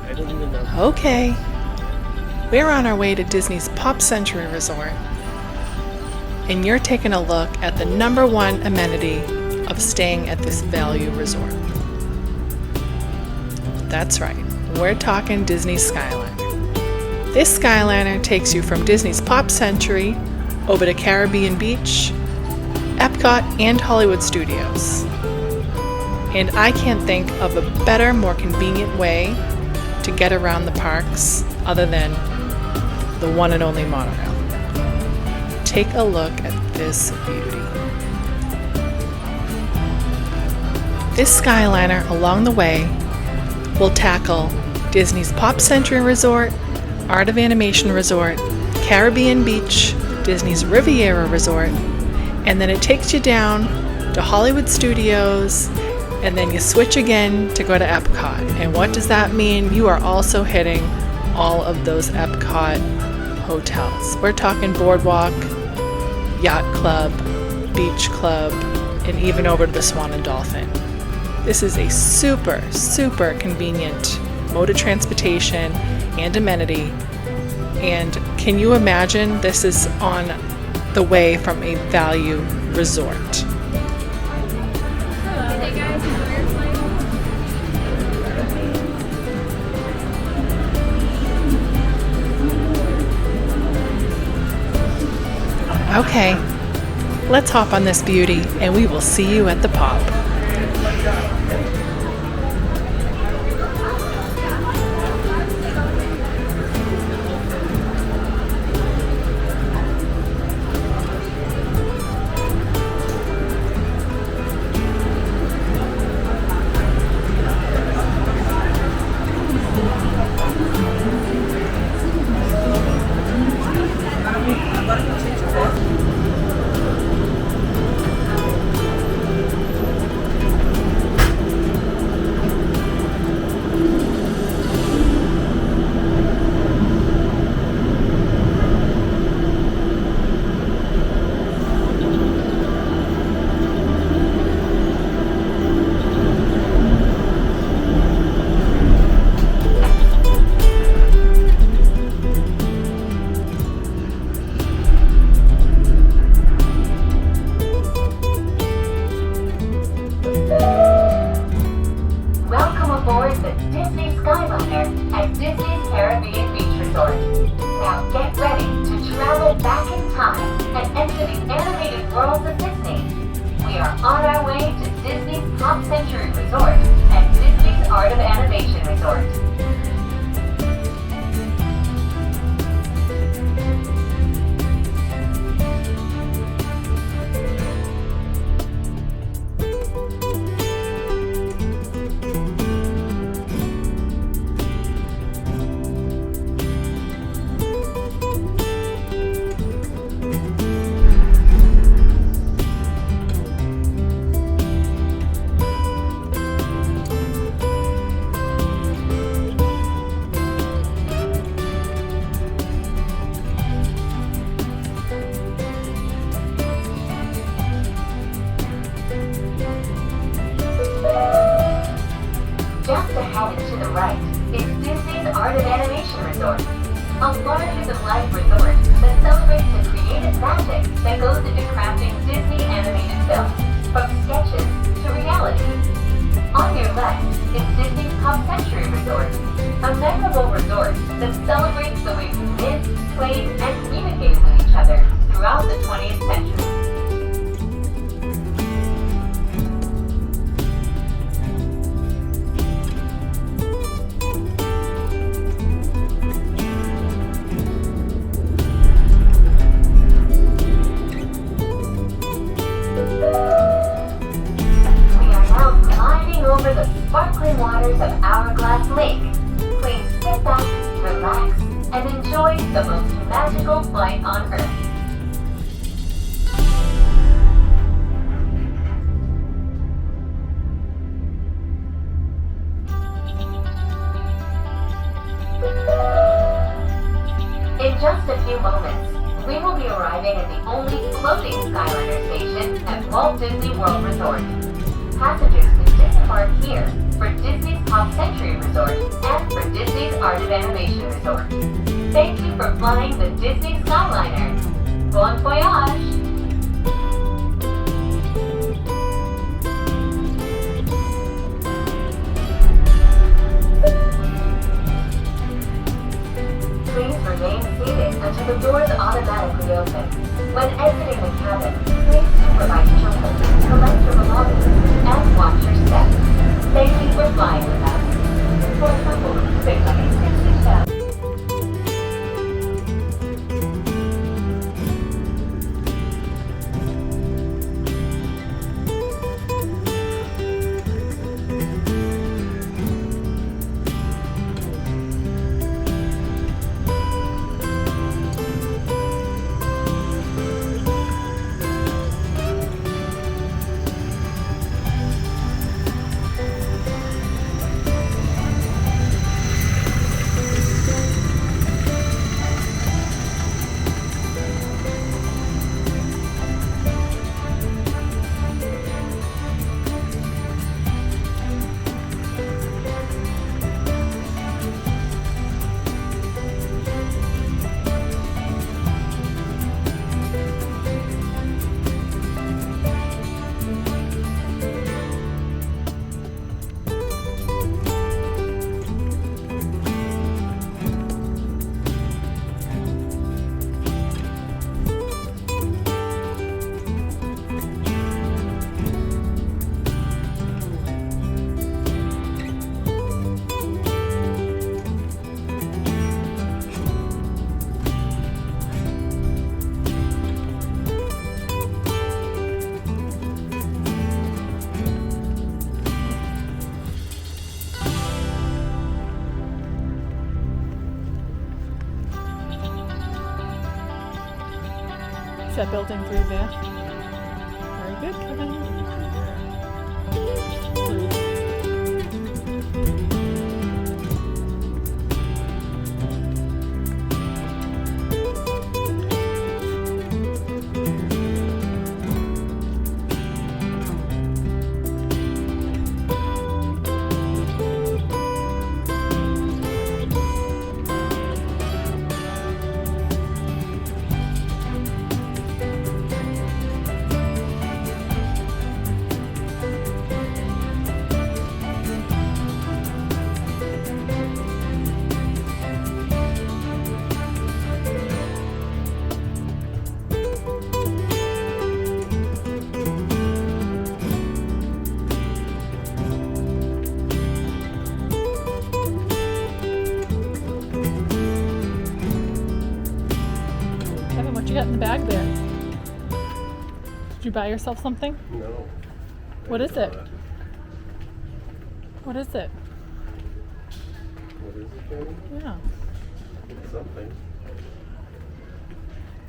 I don't even know. Okay. We're on our way to Disney's Pop Century Resort, and you're taking a look at the #1 amenity of staying at this value resort. That's right, we're talking Disney Skyliner. This Skyliner takes you from Disney's Pop Century over to Caribbean Beach, Epcot, and Hollywood Studios. And I can't think of a better, more convenient way to get around the parks other than the one and only monorail. Take a look at this beauty. This Skyliner along the way will tackle Disney's Pop Century Resort, Art of Animation Resort, Caribbean Beach, Disney's Riviera Resort, and then it takes you down to Hollywood Studios, and then you switch again to go to Epcot. And what does that mean? You are also hitting all of those Epcot hotels. We're talking Boardwalk, Yacht Club, Beach Club, and even over to the Swan and Dolphin. This is a super, super convenient mode of transportation and amenity. And can you imagine this is on the way from a value resort? Okay, let's hop on this beauty and we will see you at the pop. Welcome aboard the Disney Skyliner at Disney's Caribbean Beach Resort. Now get ready to travel back in time and enter the animated worlds of Disney. We are on our way to Disney's Pop Century Resort and Disney's Art of Animation Resort. Just ahead and to the right is Disney's Art of Animation Resort, a larger-than-life resort that celebrates the creative magic that goes into crafting Disney animated films, from sketches to reality. On your left is Disney's Pop Century Resort, a memorable resort that celebrates the way we lived, played, and communicated with each other throughout the 20th century. Over the sparkling waters of Hourglass Lake. Please sit back, relax, and enjoy the most magical flight on Earth. In just a few moments, we will be arriving at the only floating Skyliner station at Walt Disney World Resort. Passengers can disembark here for Disney's Pop Century Resort and for Disney Art of Animation Resort. Thank you for flying the Disney Skyliner. Bon voyage! Please remain seated until the doors automatically open. When exiting the cabin, please supervise children, collect your belongings, and watch your steps. Thank you for flying with us. For example, 667. Is that building through there? Very good, Kevin. Kevin, what you got in the bag there? Did you buy yourself something? No. What is it? What is it? What is it, Jenny? Yeah, It's something.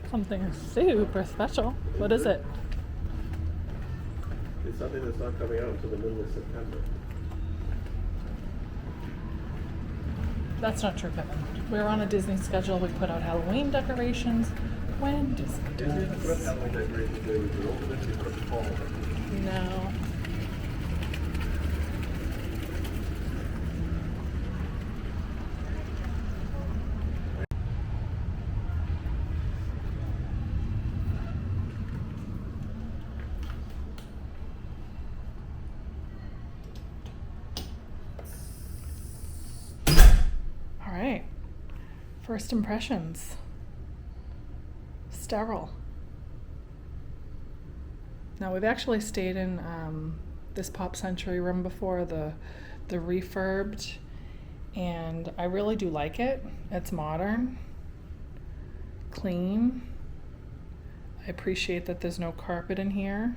something super special. What is it? It's something that's not coming out until the middle of September. That's not true, Kevin. We're on a Disney schedule. We put out Halloween decorations when Disney Put does. Halloween decorations there, we could open it, we put the fall. No. All right. First impressions. Sterile. Now we've actually stayed in this Pop Century room before, the refurbed, and I really do like it. It's modern, clean. I appreciate that there's no carpet in here.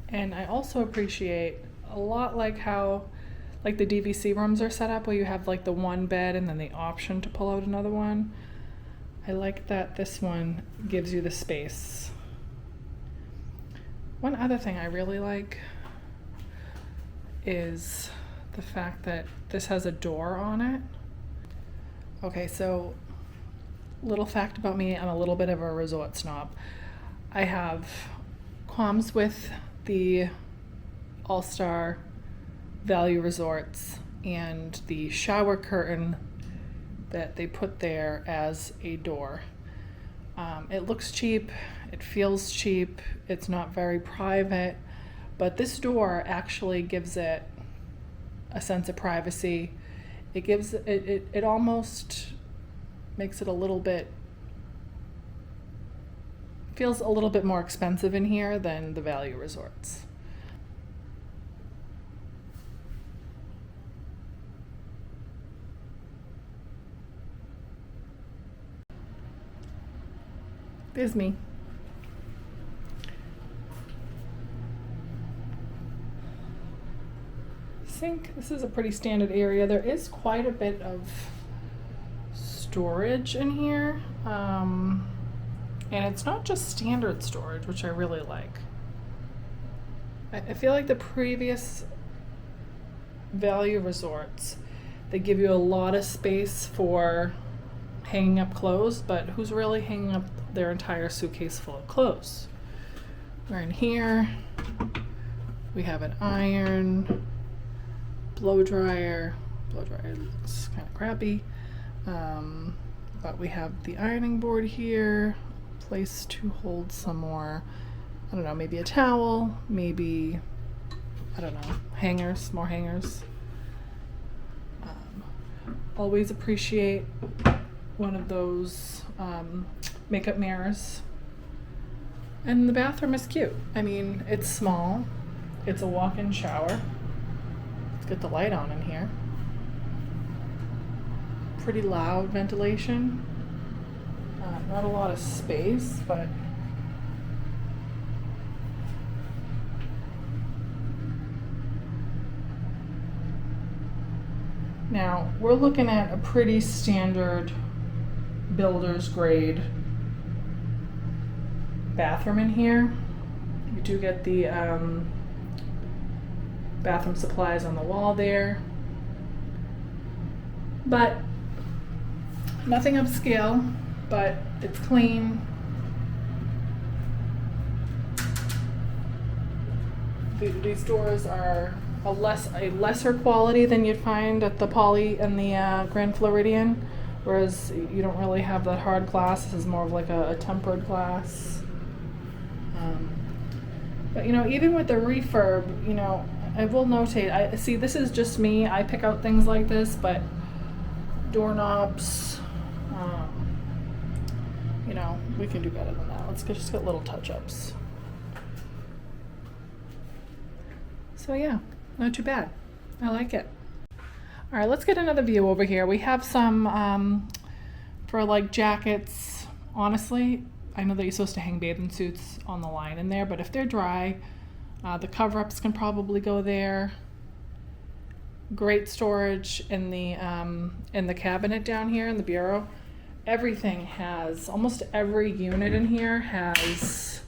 And I also appreciate a lot like how like the DVC rooms are set up, where you have like the one bed and then the option to pull out another one. I like that this one gives you the space. One other thing I really like is the fact that this has a door on it. Okay, so little fact about me, I'm a little bit of a resort snob. I have qualms with the All-Star value resorts and the shower curtain that they put there as a door. It looks cheap, it feels cheap, it's not very private, but this door actually gives it a sense of privacy. It almost makes it a little bit, feels a little bit more expensive in here than the value resorts. There's me. Sink. This is a pretty standard area. There is quite a bit of storage in here. And it's not just standard storage, which I really like. I feel like the previous value resorts, they give you a lot of space for hanging up clothes, but who's really hanging up their entire suitcase full of clothes? We're in here. We have an iron, blow dryer. Blow dryer looks kind of crappy, but we have the ironing board here, place to hold some more, I don't know, maybe a towel, maybe, I don't know, hangers, more hangers. Always appreciate one of those makeup mirrors. And the bathroom is cute. I mean, it's small. It's a walk-in shower. Let's get the light on in here. Pretty loud ventilation. Not a lot of space, but now we're looking at a pretty standard builder's grade bathroom in here. You do get the bathroom supplies on the wall there, but nothing upscale, but it's clean. These doors are a lesser quality than you'd find at the Poly and the Grand Floridian, whereas you don't really have that hard glass. This is more of like a tempered glass. But you know, even with the refurb, you know, I will notate, I see this is just me, I pick out things like this, but doorknobs, you know, we can do better than that. Let's just get little touch-ups. So yeah, not too bad. I like it. All right, let's get another view over here. We have some, for like jackets, honestly, I know that you're supposed to hang bathing suits on the line in there, but if they're dry, the cover-ups can probably go there. Great storage in the cabinet down here in the bureau. Everything has, almost every unit in here has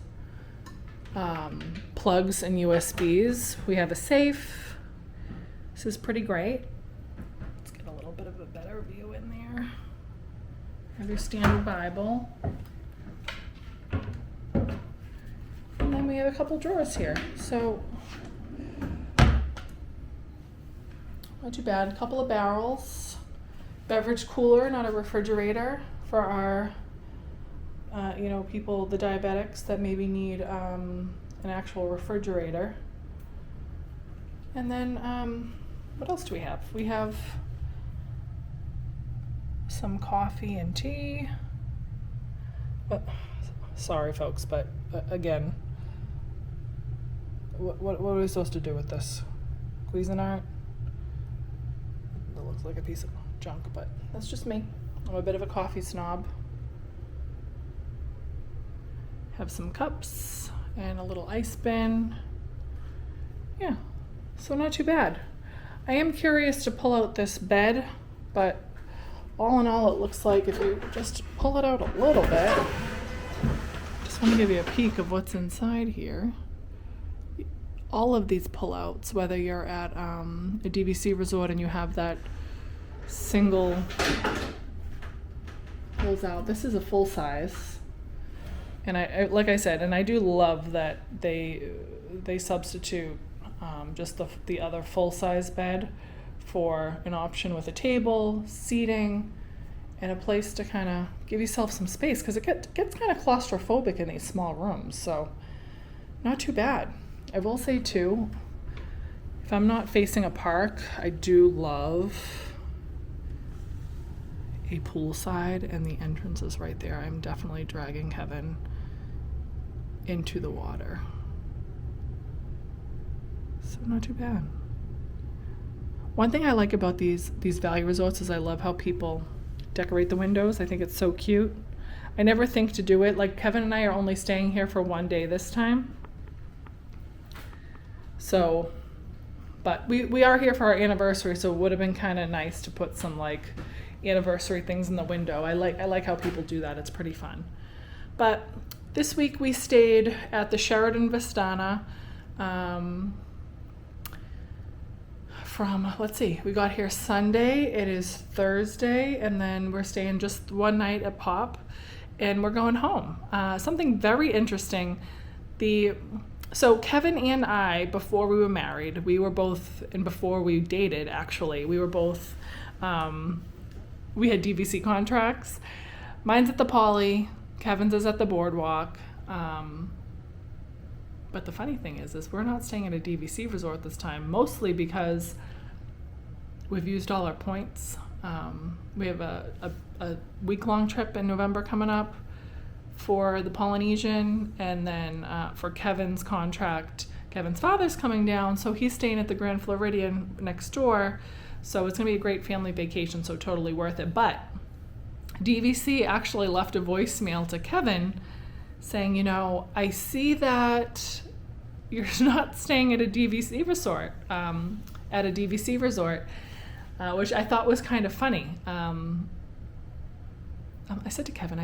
plugs and USBs. We have a safe. This is pretty great. Let's get a little bit of a better view in there. Have your standard Bible. And then we have a couple drawers here. So, not too bad. A couple of barrels. Beverage cooler, not a refrigerator, for our, you know, people, the diabetics that maybe need an actual refrigerator. And then, what else do we have? We have some coffee and tea. But, sorry folks, but again, what are we supposed to do with this? Cuisinart? It looks like a piece of junk, but that's just me. I'm a bit of a coffee snob. Have some cups and a little ice bin. Yeah, so not too bad. I am curious to pull out this bed, but all in all, it looks like if you just pull it out a little bit, just want to give you a peek of what's inside here. All of these pullouts, whether you're at a DVC resort and you have that single pulls out. This is a full size, and I like I said, and I do love that they substitute just the other full size bed for an option with a table, seating, and a place to kind of give yourself some space, because it gets kind of claustrophobic in these small rooms. So not too bad. I will say too, if I'm not facing a park, I do love a poolside, and the entrance is right there. I'm definitely dragging Kevin into the water. So not too bad. One thing I like about these value resorts is I love how people decorate the windows. I think it's so cute. I never think to do it. Like, Kevin and I are only staying here for one day this time. So, but we are here for our anniversary, so it would have been kind of nice to put some like anniversary things in the window. I like how people do that. It's pretty fun. But this week we stayed at the Sheraton Vistana. We got here Sunday, it is Thursday, and then we're staying just one night at Pop, and we're going home. Something very interesting, so Kevin and I, before we were married, and before we dated actually, we were both, we had DVC contracts. Mine's at the Poly, Kevin's is at the Boardwalk. But the funny thing is we're not staying at a DVC resort this time, mostly because we've used all our points. We have a week-long trip in November coming up for the Polynesian, and then for Kevin's contract, Kevin's father's coming down, so he's staying at the Grand Floridian next door. So it's gonna be a great family vacation, so totally worth it. But DVC actually left a voicemail to Kevin saying, I see that you're not staying at a DVC resort, which I thought was kind of funny. I said to Kevin,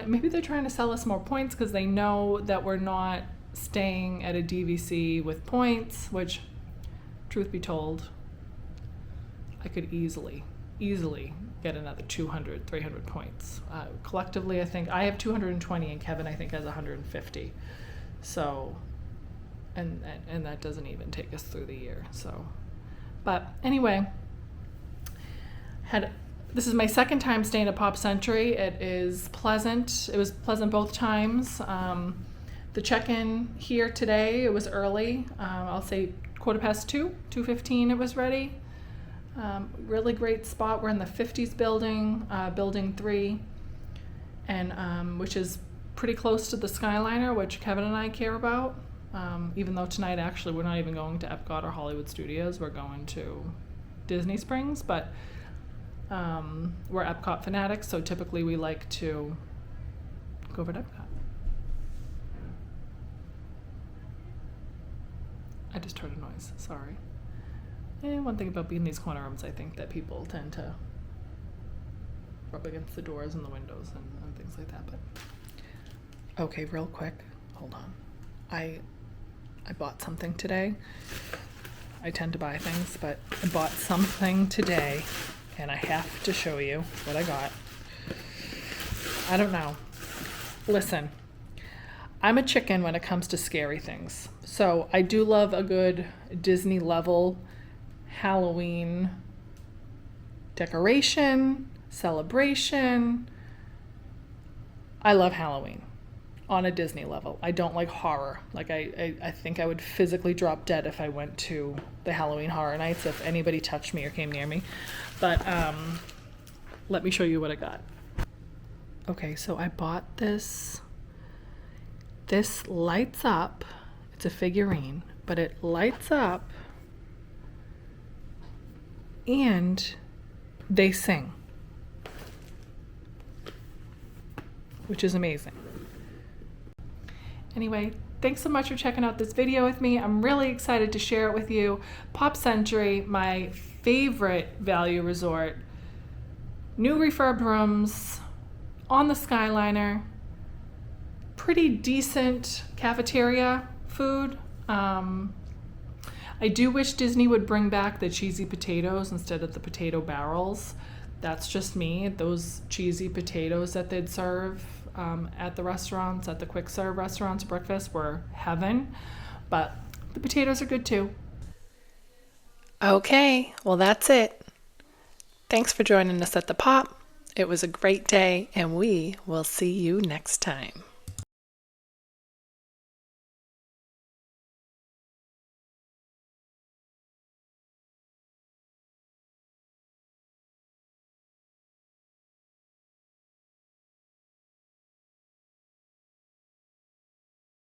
maybe they're trying to sell us more points because they know that we're not staying at a DVC with points, which, truth be told, I could easily get another 200, 300 points. Collectively, I think I have 220 and Kevin, I think, has 150. So, and that doesn't even take us through the year. So, but anyway, this is my second time staying at Pop Century. It is pleasant. It was pleasant both times. The check-in here today, it was early. I'll say 2:15, 2:15 it was ready. Really great spot. We're in the 50s building, building 3, and which is pretty close to the Skyliner, which Kevin and I care about. Even though tonight, actually, we're not even going to Epcot or Hollywood Studios. We're going to Disney Springs, but we're Epcot fanatics, so typically we like to go over to Epcot. I just heard a noise, sorry. And one thing about being in these corner rooms, I think that people tend to rub against the doors and the windows and things like that. But okay, real quick, hold on. I bought something today. I tend to buy things, but I bought something today, and I have to show you what I got. I don't know. Listen, I'm a chicken when it comes to scary things. So I do love a good Disney level Halloween decoration, celebration. I love Halloween on a Disney level. I don't like horror. Like I think I would physically drop dead if I went to the Halloween Horror Nights if anybody touched me or came near me. But let me show you what I got. Okay, so I bought this. This lights up. It's a figurine, but it lights up and they sing, which is amazing. Anyway, thanks so much for checking out this video with me. I'm really excited to share it with you. Pop Century, my favorite value resort. New refurbed rooms on the Skyliner. Pretty decent cafeteria food. I do wish Disney would bring back the cheesy potatoes instead of the potato barrels. That's just me. Those cheesy potatoes that they'd serve at the restaurants, at the quick serve restaurants, breakfast, were heaven. But the potatoes are good too. Okay, well, that's it. Thanks for joining us at the Pop. It was a great day, and we will see you next time.